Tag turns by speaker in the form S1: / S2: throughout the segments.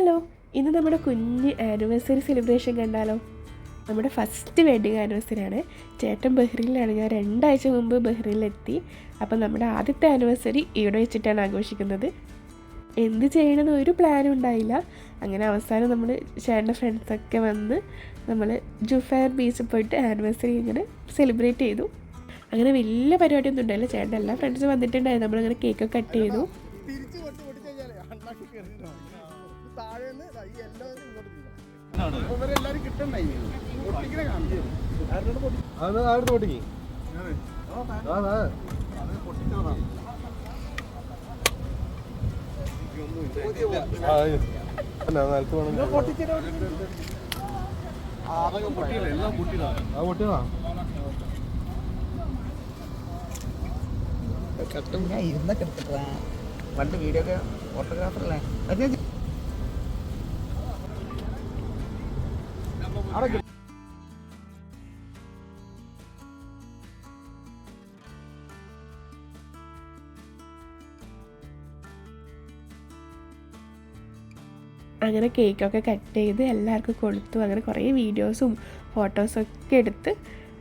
S1: Hello, ഇന്ന് നമ്മുടെ കുഞ്ഞ് ആനിവേഴ്സറി സെലിബ്രേഷൻ കണ്ടാലോ? നമ്മുടെ ഫസ്റ്റ് വെഡിങ് ആനിവേഴ്സറിയാണ്. ചേട്ടൻ ബഹ്റിനിലാണ്. ഞാൻ 2 ആഴ്ച മുമ്പ് ബഹ്റിനിലെത്തി. അപ്പം നമ്മുടെ ആദ്യത്തെ ആനിവേഴ്സറി ഇവിടെ വെച്ചിട്ടാണ് ആഘോഷിക്കുന്നത്. എന്ത് ചെയ്യണമെന്ന് ഒരു പ്ലാനും ഉണ്ടായില്ല. അങ്ങനെ അവസാനം നമ്മൾ ചേട്ടൻ്റെ ഫ്രണ്ട്സൊക്കെ വന്ന് നമ്മൾ ജുഫയർ ബീച്ചിൽ പോയിട്ട് ആനിവേഴ്സറി ഇങ്ങനെ സെലിബ്രേറ്റ് ചെയ്തു. അങ്ങനെ വലിയ പരിപാടിയൊന്നും ഉണ്ടായില്ല. ചേട്ടൻ്റെ എല്ലാ ഫ്രണ്ട്സും വന്നിട്ടുണ്ടായിരുന്നു. നമ്മളങ്ങനെ കേക്കൊക്കെ കട്ട് ചെയ്തു.
S2: ഞാൻ ഇരുന്നൊക്കെ എടുത്തിട്ടാ പണ്ട് വീഡിയോ ഒക്കെ ഫോട്ടോഗ്രാഫറല്ലേ.
S1: അങ്ങനെ കേക്കൊക്കെ കട്ട് ചെയ്ത് എല്ലാവർക്കും കൊടുത്തു. അങ്ങനെ കുറേ വീഡിയോസും ഫോട്ടോസൊക്കെ എടുത്ത്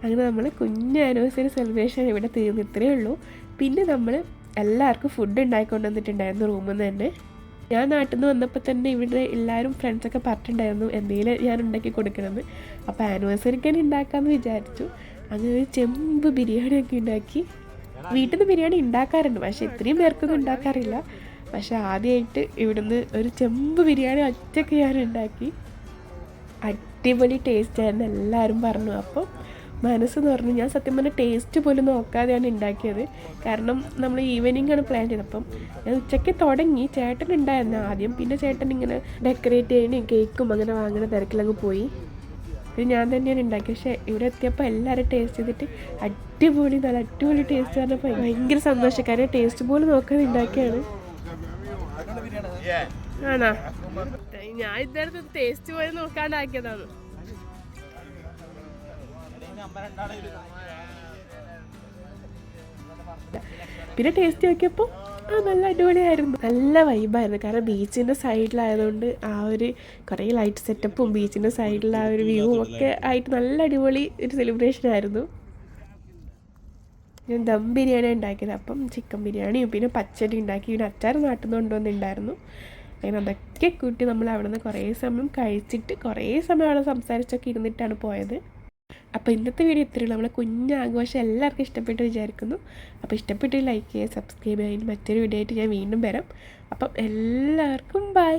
S1: അങ്ങനെ നമ്മൾ കുഞ്ഞ് ആനിവേഴ്സറി സെലിബ്രേഷൻ ഇവിടെ തീർന്നിത്രേ ഉള്ളൂ. പിന്നെ നമ്മൾ എല്ലാവർക്കും ഫുഡ് ഉണ്ടാക്കിക്കൊണ്ട് വന്നിട്ടുണ്ടായിരുന്നു റൂമിൽ നിന്ന് തന്നെ. ഞാൻ നാട്ടിൽ നിന്ന് വന്നപ്പോൾ തന്നെ ഇവിടെ എല്ലാവരും ഫ്രണ്ട്സൊക്കെ പറഞ്ഞിട്ടുണ്ടായിരുന്നു എന്തെങ്കിലും ഞാൻ ഉണ്ടാക്കി കൊടുക്കണമെന്ന്. അപ്പോൾ ആനിവേഴ്സറിക്ക് തന്നെ ഉണ്ടാക്കാമെന്ന് വിചാരിച്ചു. അങ്ങനെ ഒരു ചെമ്പ് ബിരിയാണിയൊക്കെ ഉണ്ടാക്കി. വീട്ടിൽ നിന്ന് ബിരിയാണി ഉണ്ടാക്കാറുണ്ട്, പക്ഷേ ഇത്രയും പേർക്കൊന്നും ഉണ്ടാക്കാറില്ല. പക്ഷേ ആദ്യമായിട്ട് ഇവിടുന്ന് ഒരു ചെമ്പ് ബിരിയാണി ഒറ്റയ്ക്ക് ഞാൻ ഉണ്ടാക്കി. അടിപൊളി ടേസ്റ്റായിരുന്നു എല്ലാവരും പറഞ്ഞു. അപ്പം മനസ്സെന്ന് പറഞ്ഞു, ഞാൻ സത്യം പറഞ്ഞാൽ ടേസ്റ്റ് പോലും നോക്കാതെയാണ് ഉണ്ടാക്കിയത്. കാരണം നമ്മൾ ഈവനിങ്ങാണ് പ്ലാൻ ചെയ്തത്. അപ്പം ഞാൻ ഉച്ചയ്ക്ക് തുടങ്ങി. ചേട്ടൻ ഉണ്ടായിരുന്നു ആദ്യം. പിന്നെ ചേട്ടൻ ഇങ്ങനെ ഡെക്കറേറ്റ് ചെയ്യണേയും കേക്കും അങ്ങനെ വാങ്ങുന്ന തിരക്കിലങ്ങ് പോയി. പിന്നെ ഞാൻ തന്നെയാണ് ഉണ്ടാക്കിയത്. പക്ഷേ ഇവിടെ എത്തിയപ്പോൾ എല്ലാവരും ടേസ്റ്റ് ചെയ്തിട്ട് അടിപൊളി, നല്ല അടിപൊളി ടേസ്റ്റ് പറഞ്ഞപ്പോൾ ഭയങ്കര സന്തോഷം. കാരണം ടേസ്റ്റ് പോലും നോക്കാതെ ഉണ്ടാക്കിയാണ്. ആണോ? ഞാൻ ഇദ്ദേഹത്തെ ടേസ്റ്റ് പോലും നോക്കാണ്ടാക്കിയതാണ്. പിന്നെ ടേസ്റ്റ് നോക്കിയപ്പോൾ നല്ല അടിപൊളിയായിരുന്നു, നല്ല വൈബായിരുന്നു. കാരണം ബീച്ചിൻ്റെ സൈഡിലായതുകൊണ്ട് ആ ഒരു കുറേ ലൈറ്റ് സെറ്റപ്പും ബീച്ചിൻ്റെ സൈഡിൽ ആ ഒരു വ്യൂവും ഒക്കെ ആയിട്ട് നല്ല അടിപൊളി ഒരു സെലിബ്രേഷൻ ആയിരുന്നു. ഞാൻ ദം ബിരിയാണി ഉണ്ടാക്കിയത്. അപ്പം ചിക്കൻ ബിരിയാണിയും പിന്നെ പച്ചടി ഉണ്ടാക്കി. പിന്നെ അച്ചാർ നാട്ടിൽ നിന്ന് കൊണ്ടുവന്നിട്ടുണ്ടായിരുന്നു. അങ്ങനെ അതൊക്കെ കൂട്ടി നമ്മൾ അവിടെ നിന്ന് കുറേ സമയം കഴിച്ചിട്ട് കുറേ സമയം അവിടെ സംസാരിച്ചൊക്കെ ഇരുന്നിട്ടാണ് പോയത്. അപ്പോൾ ഇന്നത്തെ വീഡിയോ ഇത്രയുള്ളൂ. നമ്മളെ കുഞ്ഞാഘോഷം എല്ലാവർക്കും ഇഷ്ടപ്പെട്ട് വിചാരിക്കുന്നു. അപ്പോൾ ഇഷ്ടപ്പെട്ട് ലൈക്ക് ചെയ്യുക, സബ്സ്ക്രൈബ് ചെയ്യുക. മറ്റൊരു വീഡിയോ ആയിട്ട് ഞാൻ വീണ്ടും വരാം. അപ്പം എല്ലാവർക്കും ബൈ.